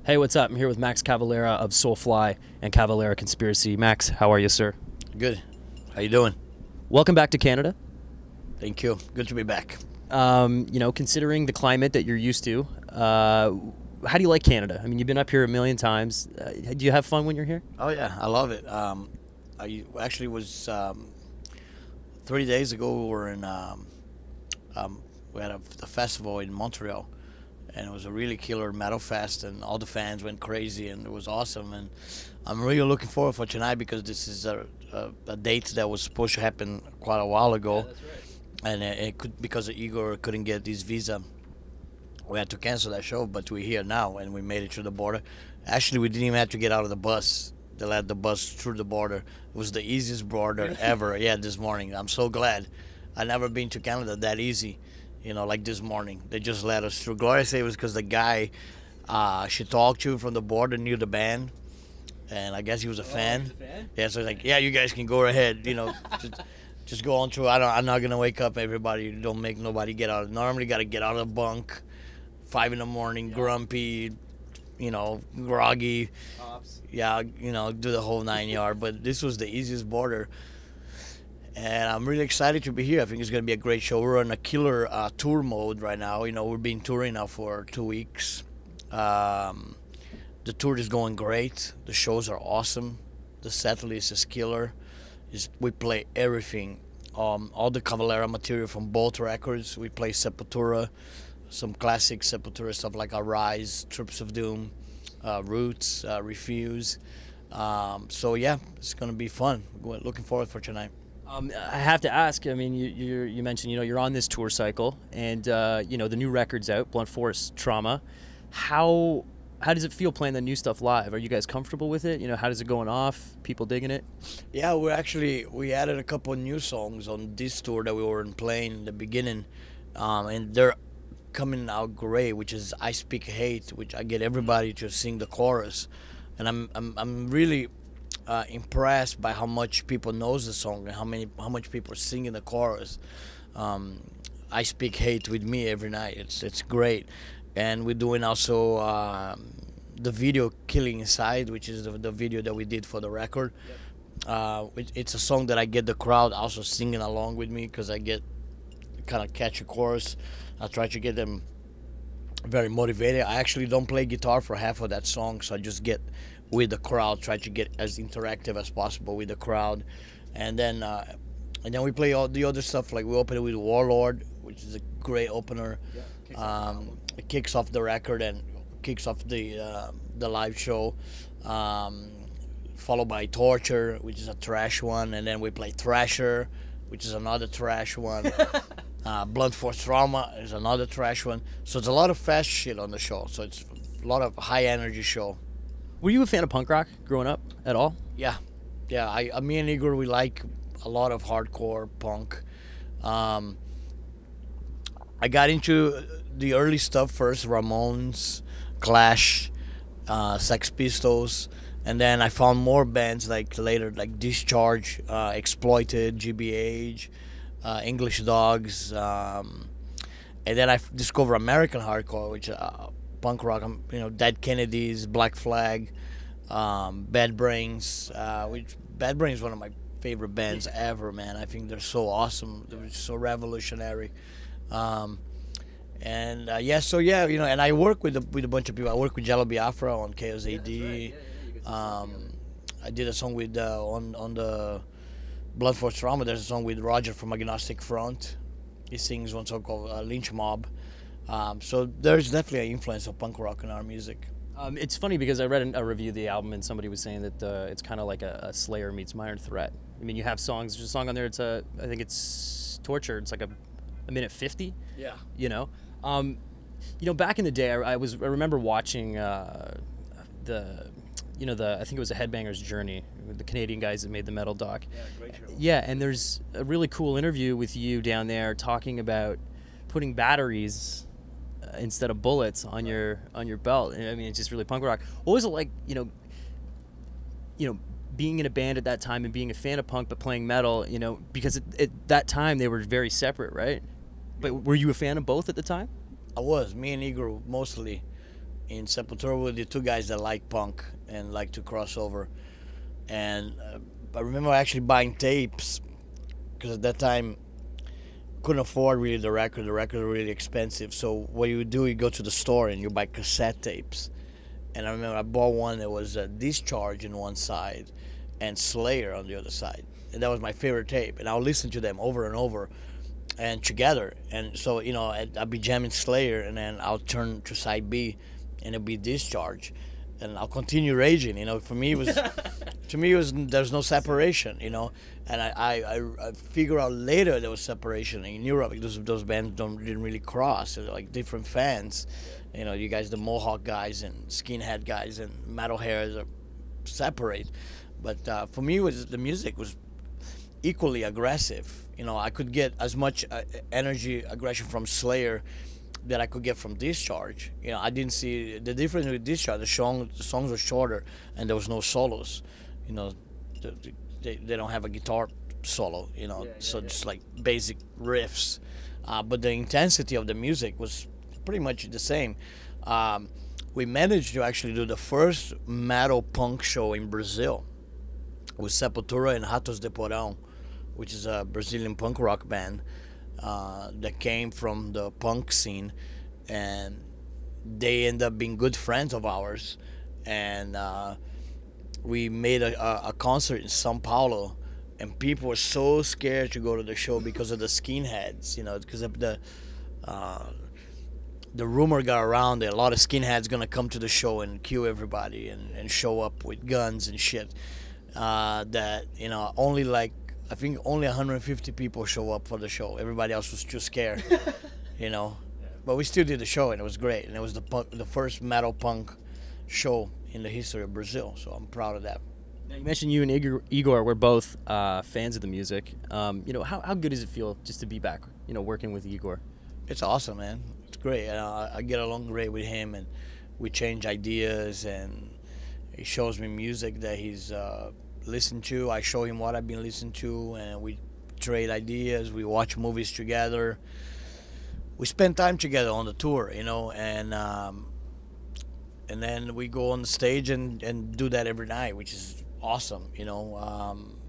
Hey, what's up? I'm here with Max Cavalera of Soulfly and Cavalera Conspiracy. Max, how are you, sir? Good. How you doing? Welcome back to Canada. Thank you. Good to be back. Considering the climate that you're used to, how do you like Canada? I mean, you've been up here a million times. Do you have fun when you're here? Oh yeah, I love it. I actually was 3 days ago. We were in we had a festival in Montreal, and it was a really killer metal fest, and all the fans went crazy, and it was awesome. And I'm really looking forward for tonight because this is a date that was supposed to happen quite a while ago. Yeah, that's right. And it could, because Igor couldn't get his visa, we had to cancel that show. But we're here now, and we made it through the border. Actually, we didn't even have to get out of the bus. They let the bus through the border. It was the easiest border ever. Yeah, this morning. I'm so glad. I've never been to Canada that easy. You know, like this morning, they just let us through. Gloria said it was because the guy she talked to from the border knew the band, and I guess he was a fan. He's a fan? Yeah, so he's like, yeah, you guys can go ahead. You know, just go on through. I'm not gonna wake up everybody. Don't make nobody get out. Normally, got to get out of the bunk, 5 in the morning, grumpy, you know, groggy. Cops. Yeah, you know, do the whole 9 yard. But this was the easiest border. And I'm really excited to be here. I think it's going to be a great show. We're on a killer tour mode right now. You know, we've been touring now for 2 weeks. The tour is going great. The shows are awesome. The set list is killer. We play everything. All the Cavalera material from both records. We play Sepultura, some classic Sepultura stuff like Arise, Troops of Doom, Roots, Refuse. So, yeah, it's going to be fun. Looking forward for tonight. I have to ask. I mean, you mentioned you're on this tour cycle, and the new record's out, Blunt Force Trauma. How does it feel playing the new stuff live? Are you guys comfortable with it? How does it going off? People digging it? Yeah, we added a couple of new songs on this tour that we weren't playing in the beginning, and they're coming out great. Which is I Speak Hate, which I get everybody to sing the chorus, and I'm really impressed by how much people knows the song and how much people are singing the chorus. I Speak Hate with me every night. It's great, and we're doing also the video Killing Inside, which is the video that we did for the record. It's a song that I get the crowd also singing along with me because I get kind of catchy chorus. I try to get them very motivated. I actually don't play guitar for half of that song, so I just get with the crowd, try to get as interactive as possible with the crowd, and then we play all the other stuff. Like we open it with Warlord, which is a great opener. It kicks off the record and kicks off the live show, followed by Torture, which is a trash one, and then we play Thrasher, which is another trash one. Blunt Force Trauma is another trash one. So it's a lot of fast shit on the show. So it's a lot of high energy show. Were you a fan of punk rock growing up at all? Yeah. Me and Igor, we like a lot of hardcore punk. I got into the early stuff first: Ramones, Clash, Sex Pistols, and then I found more bands like later, like Discharge, Exploited, GBH, English Dogs, and then I discovered American hardcore, which punk rock, Dead Kennedys, Black Flag, Bad Brains, which Bad Brains is one of my favorite bands ever, man. I think they're so awesome. They're so revolutionary. And I work with a bunch of people. I work with Jello Biafra on Chaos AD. Yeah, I did a song with on the Blood Force Trauma. There's a song with Roger from Agnostic Front. He sings one song called Lynch Mob. So there's definitely an influence of punk rock in our music. It's funny because I read a review of the album and somebody was saying that it's kind of like a Slayer meets Minor Threat. I mean, you have songs. There's a song on there. I think it's Torture. It's like a minute 50. Yeah. Back in the day, I remember watching I think it was a Headbanger's Journey, the Canadian guys that made the metal doc. Yeah, great show. Yeah, and there's a really cool interview with you down there talking about putting batteries instead of bullets on your belt. I mean, it's just really punk rock. What was it like, being in a band at that time and being a fan of punk but playing metal? Because at that time they were very separate, right? But were you a fan of both at the time? I was. Me and Igor mostly. in Sepultura were the two guys that like punk and like to cross over. And I remember actually buying tapes because at that time couldn't afford really the record. The record was really expensive. So what you would do, you go to the store and you buy cassette tapes. And I remember I bought one that was Discharge on one side and Slayer on the other side. And that was my favorite tape. And I'll listen to them over and over and together. And so, you know, I'd be jamming Slayer and then I'll turn to side B and it'll be Discharge. And I'll continue raging, you know. For me, it was, to me, it was, there's no separation, you know. And I figure out later there was separation in Europe because those bands didn't really cross. They're like different fans, you know. You guys, the Mohawk guys and skinhead guys and metal hairs are separate. But for me, the music was equally aggressive. You know, I could get as much energy, aggression from Slayer that I could get from Discharge. You know, I didn't see the difference with Discharge. The songs were shorter and there was no solos. You know, they don't have a guitar solo, you know, so just like basic riffs. But the intensity of the music was pretty much the same. We managed to actually do the first metal punk show in Brazil with Sepultura and Ratos de Porão, which is a Brazilian punk rock band that came from the punk scene, and they end up being good friends of ours. And we made a concert in São Paulo, and people were so scared to go to the show because of the skinheads, you know, because of the rumor got around that a lot of skinheads gonna come to the show and kill everybody and show up with guns and shit. That, you know, only like, I think only 150 people show up for the show. Everybody else was too scared, you know. But we still did the show, and it was great. And it was the first metal punk show in the history of Brazil, so I'm proud of that. Now, you mentioned you and Igor were both fans of the music. You know, how good does it feel just to be back, you know, working with Igor? It's awesome, man. It's great. I get along great with him, and we change ideas, and he shows me music that he's listened to. I show him what I've been listening to, and we trade ideas. We watch movies together. We spend time together on the tour, you know, and then we go on the stage and do that every night, which is awesome, you know.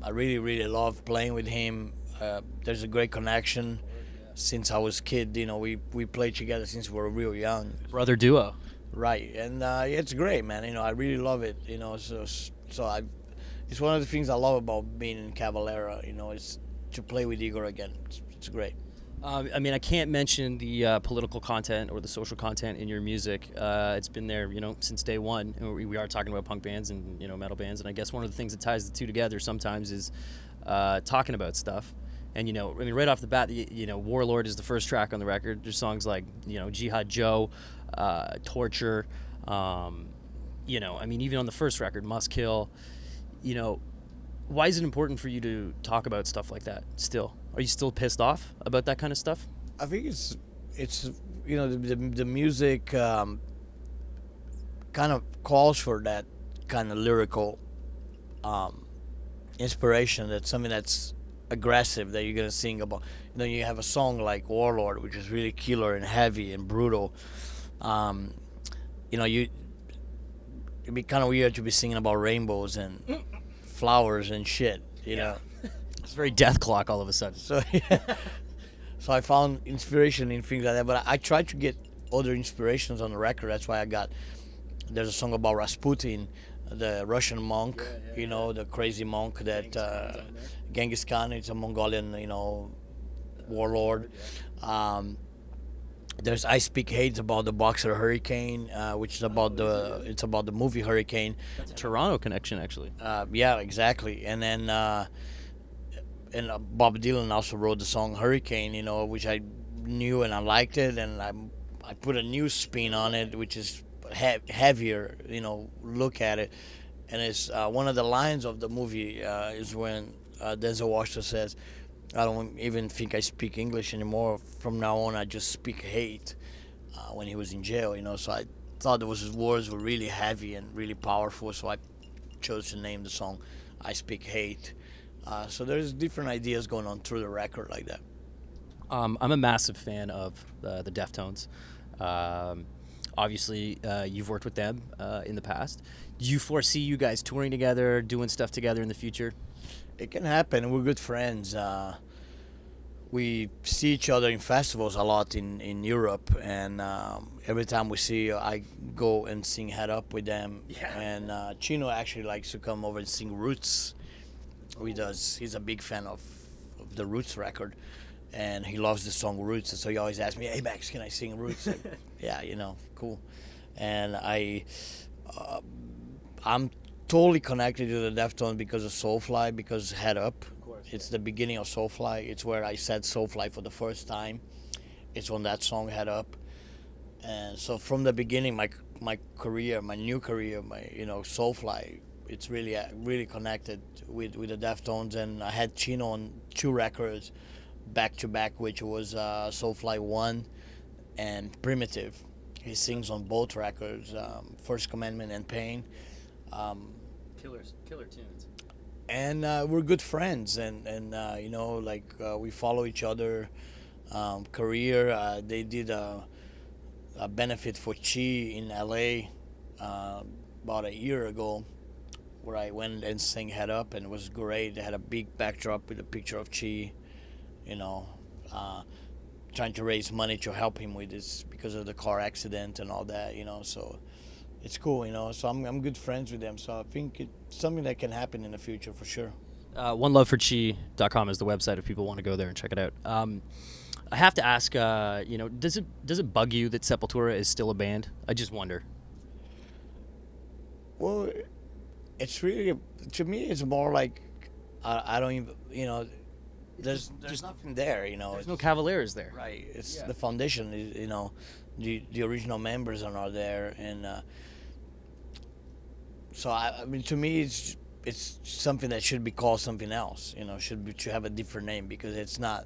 I really love playing with him. There's a great connection since I was a kid, you know. We played together since we were real young. Brother duo. Right, and it's great, man. You know, I really love it, you know. So it's one of the things I love about being in Cavalera, you know, is to play with Igor again. It's great. I mean, I can't mention the political content or the social content in your music. It's been there, you know, since day one. And we are talking about punk bands and, you know, metal bands. And I guess one of the things that ties the two together sometimes is talking about stuff. And, you know, I mean, right off the bat, you know, Warlord is the first track on the record. There's songs like, you know, Jihad Joe, Torture. You know, I mean, even on the first record, Must Kill. You know, why is it important for you to talk about stuff like that still? Are you still pissed off about that kind of stuff? I think it's you know, the music kind of calls for that kind of lyrical inspiration. That's something that's aggressive that you're gonna sing about. You know, you have a song like Warlord, which is really killer and heavy and brutal. You know, it'd be kind of weird to be singing about rainbows and flowers and shit, you know. It's very Death Clock all of a sudden. So yeah. So I found inspiration in things like that, but I tried to get other inspirations on the record. That's why there's a song about Rasputin, the Russian monk, you know, the crazy monk that Genghis Khan, it's a Mongolian, you know, warlord. There's I Speak Hate about the boxer Hurricane, which is about the movie Hurricane. That's a Toronto connection, actually. Yeah, exactly. And then Bob Dylan also wrote the song Hurricane, you know, which I knew and I liked it, and I put a new spin on it, which is heavier, you know, look at it. And it's one of the lines of the movie is when Denzel Washington says, I don't even think I speak English anymore. From now on, I just speak hate, when he was in jail, you know. So I thought his words were really heavy and really powerful, so I chose to name the song I Speak Hate. So there's different ideas going on through the record like that. I'm a massive fan of the Deftones. Obviously, you've worked with them in the past. Do you foresee you guys touring together, doing stuff together in the future? It can happen. We're good friends. We see each other in festivals a lot in Europe, and every time we see, I go and sing Head Up with them. Yeah. And Chino actually likes to come over and sing Roots with us. He's a big fan of the Roots record, and he loves the song Roots. And so he always asks me, "Hey Max, can I sing Roots?" Like, yeah, cool. And I'm totally connected to the Deftones because of Soulfly, because Head Up. It's the beginning of Soulfly. It's where I said Soulfly for the first time. It's on that song, Head Up. And so from the beginning, my career, my new career, my Soulfly, it's really connected with the Deftones. And I had Chino on 2 records back to back, which was Soulfly 1 and Primitive. He sings on both records, First Commandment and Pain. Killer tunes. And we're good friends, and we follow each other career. They did a benefit for Chi in LA about a year ago, where I went and sang Head Up, and it was great. They had a big backdrop with a picture of Chi, trying to raise money to help him with this because of the car accident and all that, so it's cool, so I'm good friends with them, so I think it's something that can happen in the future for sure. OneLoveForChi.com is the website if people want to go there and check it out. I have to ask, does it bug you that Sepultura is still a band? I just wonder. Well, it's really, to me, it's more like I don't even, there's nothing there, There's no Cavaleras there. Right. It's the foundation, the original members are not there, and so I mean, to me, it's something that should be called something else. Should have a different name, because it's not,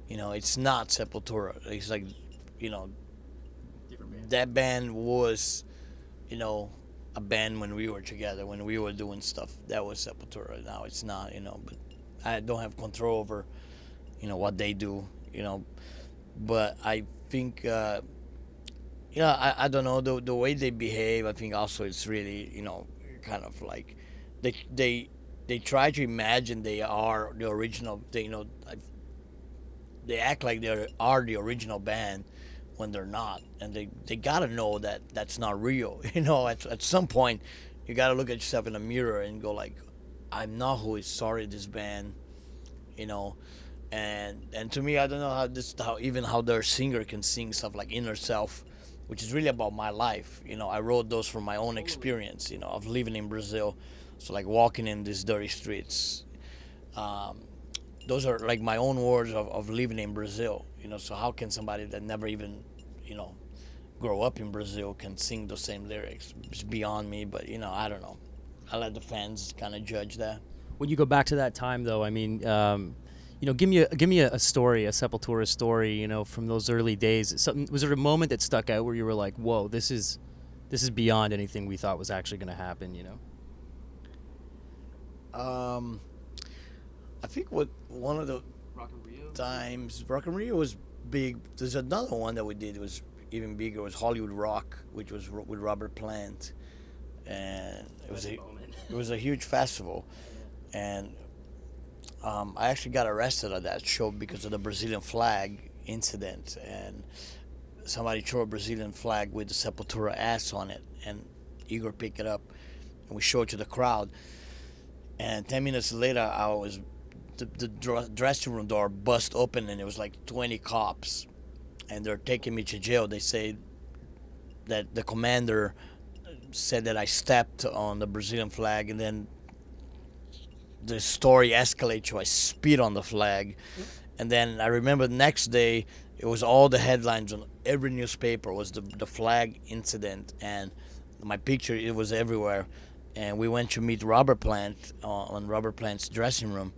it's not Sepultura. It's like, that band was, a band when we were together, when we were doing stuff. That was Sepultura. Now it's not, but I don't have control over, what they do, but I think, I don't know, the way they behave, I think also it's really, kind of like they try to imagine they are the original. They act like they are the original band when they're not, and they gotta know that that's not real. At some point, you gotta look at yourself in the mirror and go like, I'm not who started this band, and to me, I don't know how their singer can sing stuff like Inner Self, which is really about my life. I wrote those from my own experience, of living in Brazil. So like walking in these dirty streets. Those are like my own words of living in Brazil, so how can somebody that never even, grow up in Brazil can sing those same lyrics? It's beyond me, but, I don't know. I let the fans kind of judge that. When you go back to that time, though, I mean, give me a story, a Sepultura story, from those early days. Was there a moment that stuck out where you were like, "Whoa, this is beyond anything we thought was actually going to happen"? I think one of the times Rock and Rio was big. There's another one that we did was even bigger. It was Hollywood Rock, which was with Robert Plant, and it was a huge festival, and I actually got arrested at that show because of the Brazilian flag incident, and somebody threw a Brazilian flag with the Sepultura ass on it, and Igor picked it up, and we showed it to the crowd. And 10 minutes later, the dressing room door bust open, and it was like 20 cops, and they're taking me to jail. They say that the commander said that I stepped on the Brazilian flag, and then the story escalated to I spit on the flag. And then I remember the next day, it was all the headlines on every newspaper was the flag incident, and my picture, it was everywhere. And we went to meet Robert Plant on Robert Plant's dressing room,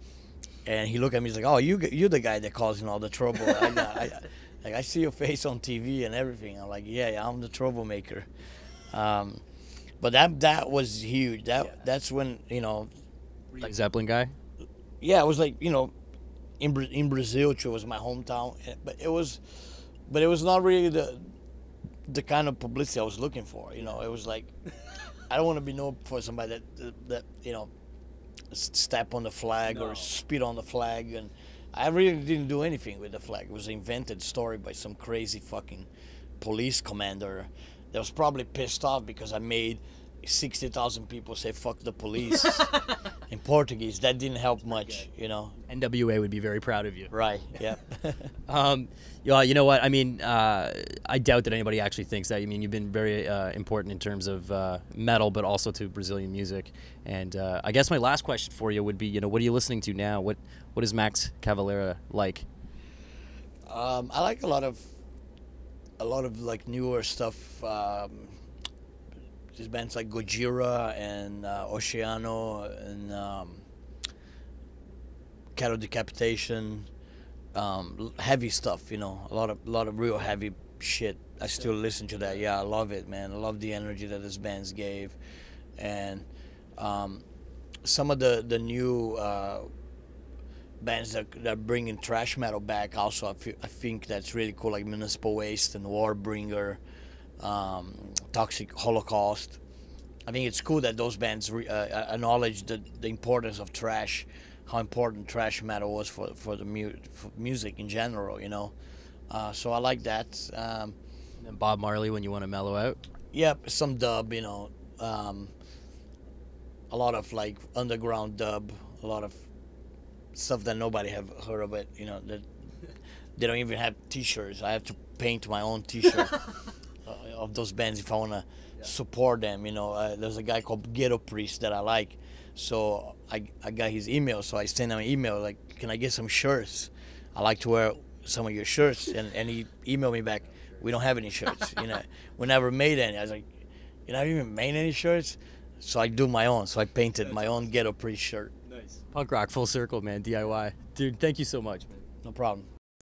and he looked at me. He's like, "Oh, you're the guy that causing all the trouble. I see your face on TV and everything." I'm like, "Yeah, I'm the troublemaker." But that was huge. That's when Like Zeppelin guy. Yeah, it was like in Brazil, which was my hometown, but it was not really the kind of publicity I was looking for. You know, it was like I don't want to be known for somebody that you know, step on the flag or spit on the flag, and I really didn't do anything with the flag. It was an invented story by some crazy fucking police commander that was probably pissed off because I made 60,000 people say "fuck the police" in Portuguese. That didn't help much, you know. NWA would be very proud of you. Right. Yeah. Yeah, you know what? I mean, I doubt that anybody actually thinks that. I mean, you've been very important in terms of metal, but also to Brazilian music. And I guess my last question for you would be, you know, what are you listening to now? What is Max Cavalera like? I like a lot of like newer stuff. These bands like Gojira and Oceano and Cattle Decapitation, heavy stuff, you know, a lot of real heavy shit. I still listen to that. Yeah, I love it, man. I love the energy that these bands gave, and some of the new bands that are bringing thrash metal back. Also, I think that's really cool, like Municipal Waste and Warbringer. Toxic Holocaust. I think it's cool that those bands acknowledge the importance of thrash, how important thrash metal was for music in general, you know. So I like that. And then Bob Marley when you want to mellow out? Yep, some dub, you know. A lot of like underground dub, a lot of stuff that nobody have heard of it, you know, that they don't even have t-shirts. I have to paint my own t-shirt. Of those bands if I want to support them, you know. There's a guy called Ghetto Priest that I like, so I got his email, so I sent him an email like, can I get some shirts? I like to wear some of your shirts, and he emailed me back, we don't have any shirts. You know, we never made any. I was like, you never even made any shirts? So I do my own, so I painted my own Ghetto Priest shirt. Nice. Punk rock full circle, man. DIY. Dude, thank you so much, man. No problem.